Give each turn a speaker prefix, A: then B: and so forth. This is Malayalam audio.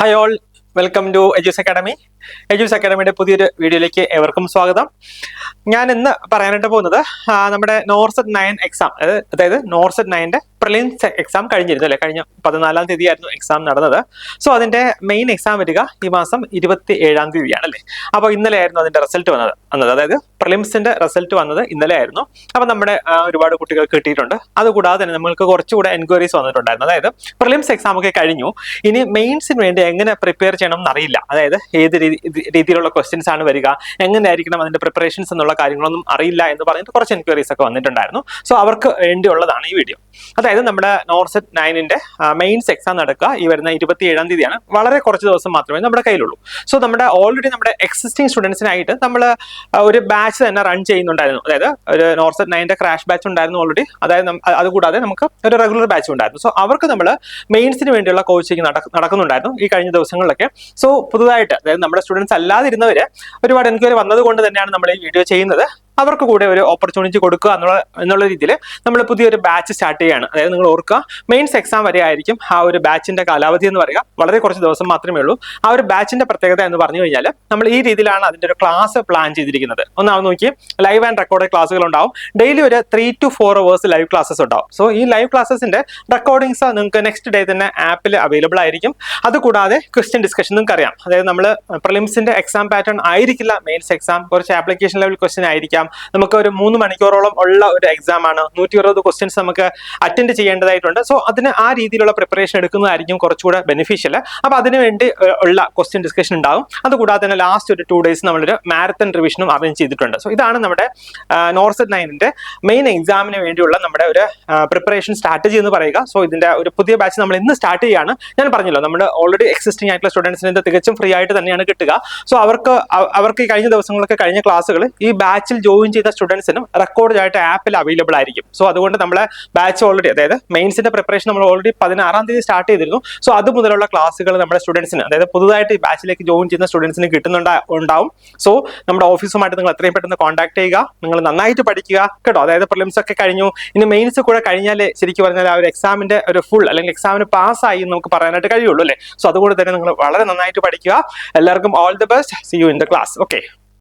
A: Hi all, welcome to Eduz academy. Eduz അക്കാഡമിയുടെ പുതിയൊരു വീഡിയോയിലേക്ക് ഏവർക്കും സ്വാഗതം. ഞാൻ ഇന്ന് പറയാനായിട്ട് പോകുന്നത് നമ്മുടെ നോർസെറ്റ് 9 എക്സാം, അതായത് നോർസെറ്റ് 9ന്റെ പ്രിലിംസ് എക്സാം കഴിഞ്ഞിരുന്നു അല്ലെ. കഴിഞ്ഞ 14-ാം തീയതി ആയിരുന്നു എക്സാം നടന്നത്. സോ അതിന്റെ മെയിൻ എക്സാം വരിക ഈ മാസം 27-ാം തീയതിയാണ് അല്ലേ. അപ്പോൾ ഇന്നലെ ആയിരുന്നു അതിന്റെ റിസൾട്ട് വന്നത്, അതായത് പ്രിലിംസിന്റെ റിസൾട്ട് വന്നത് ഇന്നലെ ആയിരുന്നു. അപ്പൊ നമ്മുടെ ഒരുപാട് കുട്ടികൾ കിട്ടിയിട്ടുണ്ട്. അതുകൂടാതെ തന്നെ നമ്മൾക്ക് കുറച്ചുകൂടെ എൻക്വയറീസ് വന്നിട്ടുണ്ടായിരുന്നു. അതായത് പ്രിലിംസ് എക്സാം ഒക്കെ കഴിഞ്ഞു, ഇനി മെയിൻസിന് വേണ്ടി എങ്ങനെ പ്രിപ്പയർ ചെയ്യണം എന്നറിയില്ല. അതായത് ഏത് രീതിയിലുള്ള ക്വസ്റ്റ്യൻസ് ആണ് വരിക, എങ്ങനെയായിരിക്കണം അതിന്റെ പ്രിപ്പറേഷൻസ് എന്നുള്ള കാര്യങ്ങളൊന്നും അറിയില്ല എന്ന് പറഞ്ഞിട്ട് കുറച്ച് എൻക്വയറീസ് ഒക്കെ വന്നിട്ടുണ്ടായിരുന്നു. സോ അവർക്ക് വേണ്ടിയുള്ളതാണ് ഈ വീഡിയോ. അതായത് നമ്മുടെ നോർസെറ്റ് 9ന്റെ മെയിൻസ് എക്സാം നടക്കുക ഈ വരുന്ന 27-ാം തീയതിയാണ്. വളരെ കുറച്ച് ദിവസം മാത്രമേ നമ്മുടെ കയ്യിലുള്ളൂ. സോ ഓൾറെഡി നമ്മുടെ എക്സിസ്റ്റിംഗ് സ്റ്റുഡൻസിനായിട്ട് നമ്മൾ ഒരു ബാച്ച് തന്നെ റൺ ചെയ്യുന്നുണ്ടായിരുന്നു. അതായത് ഒരു നോർസെറ്റ് 9ന്റെ ക്രാഷ് ബാച്ച് ഉണ്ടായിരുന്നു ഓൾറെഡി. അതായത് അതുകൂടാതെ നമുക്ക് ഒരു റെഗുലർ ബാച്ച് ഉണ്ടായിരുന്നു. സോ അവർക്ക് നമ്മൾ മെയിൻസിന് വേണ്ടിയുള്ള കോച്ചിങ് നടക്കുന്നുണ്ടായിരുന്നു ഈ കഴിഞ്ഞ ദിവസങ്ങളിലൊക്കെ. സോ പുതുതായിട്ട്, അതായത് നമ്മുടെ സ്റ്റുഡൻസ് അല്ലാതിരുന്നവര് ഒരുപാട് എൻക്വയറി വന്നത് കൊണ്ട് തന്നെയാണ് നമ്മൾ ഈ വീഡിയോ ചെയ്യുന്നത്. അവർക്ക് കൂടെ ഒരു ഓപ്പർച്യൂണിറ്റി കൊടുക്കുക എന്നുള്ള രീതിയിൽ നമ്മൾ പുതിയൊരു ബാച്ച് സ്റ്റാർട്ട് ചെയ്യുകയാണ്. അതായത് നിങ്ങൾ ഓർക്കുക, മെയിൻസ് എക്സാം വരെ ആയിരിക്കും ആ ഒരു ബാച്ചിന്റെ കാലാവധി എന്ന് പറയുക. വളരെ കുറച്ച് ദിവസം മാത്രമേ ഉള്ളൂ. ആ ഒരു ബാച്ചിന്റെ പ്രത്യേകത എന്ന് പറഞ്ഞു കഴിഞ്ഞാൽ നമ്മൾ ഈ രീതിയിലാണ് അതിന്റെ ഒരു ക്ലാസ് പ്ലാൻ ചെയ്തിരിക്കുന്നത്. ഒന്നാമത് നോക്കി, ലൈവ് ആൻഡ് റെക്കോർഡ് ക്ലാസ്സുകൾ ഉണ്ടാവും. ഡെയിലി ഒരു 3 to 4 hours ലൈവ് ക്ലാസ്സസ് ഉണ്ടാവും. സോ ഈ ലൈവ് ക്ലാസ്സസിന്റെ റെക്കോർഡിങ്സ് നിങ്ങൾക്ക് നെക്സ്റ്റ് ഡേ തന്നെ ആപ്പിൽ അവൈലബിൾ ആയിരിക്കും. അതുകൂടാതെ ക്വസ്റ്റ്യൻ ഡിസ്കഷൻ നിങ്ങൾക്ക് അറിയാം. അതായത് നമ്മൾ പ്രിലിംസിന്റെ എക്സാം പാറ്റേൺ ആയിരിക്കില്ല മെയിൻസ് എക്സാം. കുറച്ച് ആപ്ലിക്കേഷൻ ലെവൽ ക്വസ്റ്റ്യൻ ആയിരിക്കാം. നമുക്ക് ഒരു 3 മണിക്കൂറോളം ഉള്ള ഒരു എക്സാം ആണ്. 120 ക്വസ്റ്റ്യൻസ് നമുക്ക് അറ്റൻഡ് ചെയ്യേണ്ടതായിട്ടുണ്ട്. സോ അതിന് ആ രീതിയിലുള്ള പ്രിപ്പറേഷൻ എടുക്കുന്നതായിരിക്കും കുറച്ചുകൂടെ ബെനിഫിഷ്യൽ. അപ്പൊ അതിനുവേണ്ടി ഉള്ള ക്വസ്റ്റ്യൻ ഡിസ്കഷൻ ഉണ്ടാവും. അതുകൂടാതെ തന്നെ ലാസ്റ്റ് ഒരു 2 days നമ്മളൊരു മാരത്തൺ റിവിഷനും അറേഞ്ച് ചെയ്തിട്ടുണ്ട്. സോ ഇതാണ് നമ്മുടെ നോർസെറ്റ് 9ന്റെ മെയിൻ എക്സാമിന് വേണ്ടിയുള്ള നമ്മുടെ ഒരു പ്രിപ്പറേഷൻ സ്ട്രാറ്റജി എന്ന് പറയുക. സോ ഇതിന്റെ ഒരു പുതിയ ബാച്ച് നമ്മൾ ഇന്ന് സ്റ്റാർട്ട് ചെയ്യുകയാണ്. ഞാൻ പറഞ്ഞല്ലോ, നമ്മുടെ ഓൾറെഡി എക്സിസ്റ്റിംഗ് ആയിട്ടുള്ള സ്റ്റുഡൻസിന് ഇത് തികച്ചും ഫ്രീ ആയിട്ട് തന്നെയാണ് കിട്ടുക. സോ അവർക്ക് ഈ കഴിഞ്ഞ ദിവസങ്ങളൊക്കെ കഴിഞ്ഞ ക്ലാസ്സുകൾ ഈ ബാച്ചിൽ ജോയിൻ ചെയ്ത സ്റ്റുഡൻസിനും റെക്കോർഡ് ആയിട്ട് ആപ്പിൽ അവൈലബിൾ ആയിരിക്കും. സോ അതുകൊണ്ട് നമ്മളെ ബാച്ച് ഓൾറെഡി, അതായത് മെയിൻസിന്റെ പ്രിപ്പറേഷൻ നമ്മൾ ഓൾറെഡി 16-ാം തീയതി സ്റ്റാർട്ട് ചെയ്തിരുന്നു. സോ അത് മുതലുള്ള ക്ലാസ്സുകൾ നമ്മുടെ സ്റ്റുഡൻസിന്, അതായത് പുതുതായിട്ട് ഈ ബാച്ചിലേക്ക് ജോയിൻ ചെയ്യുന്ന സ്റ്റുഡൻസിന് ഉണ്ടാവും. സോ നമ്മുടെ ഓഫീസുമായിട്ട് നിങ്ങൾ എത്രയും പെട്ടെന്ന് കോൺടാക്ട് ചെയ്യുക. നിങ്ങൾ നന്നായിട്ട് പഠിക്കുക കേട്ടോ. അതായത് പ്രിലിംസ് ഒക്കെ കഴിഞ്ഞു, ഇനി മെയിൻസ് കൂടെ കഴിഞ്ഞാൽ ശരിക്കും പറഞ്ഞാൽ ആ ഒരു എക്സാമിന്റെ ഒരു ഫുൾ അല്ലെങ്കിൽ എക്സാമിന് പാസ്സായി നമുക്ക് പറയാനായിട്ട് കഴിയുള്ളൂ അല്ലേ. സോ അതുകൊണ്ട് തന്നെ നിങ്ങൾ വളരെ നന്നായിട്ട് പഠിക്കുക. എല്ലാവർക്കും all the best. See you in the class. Okay.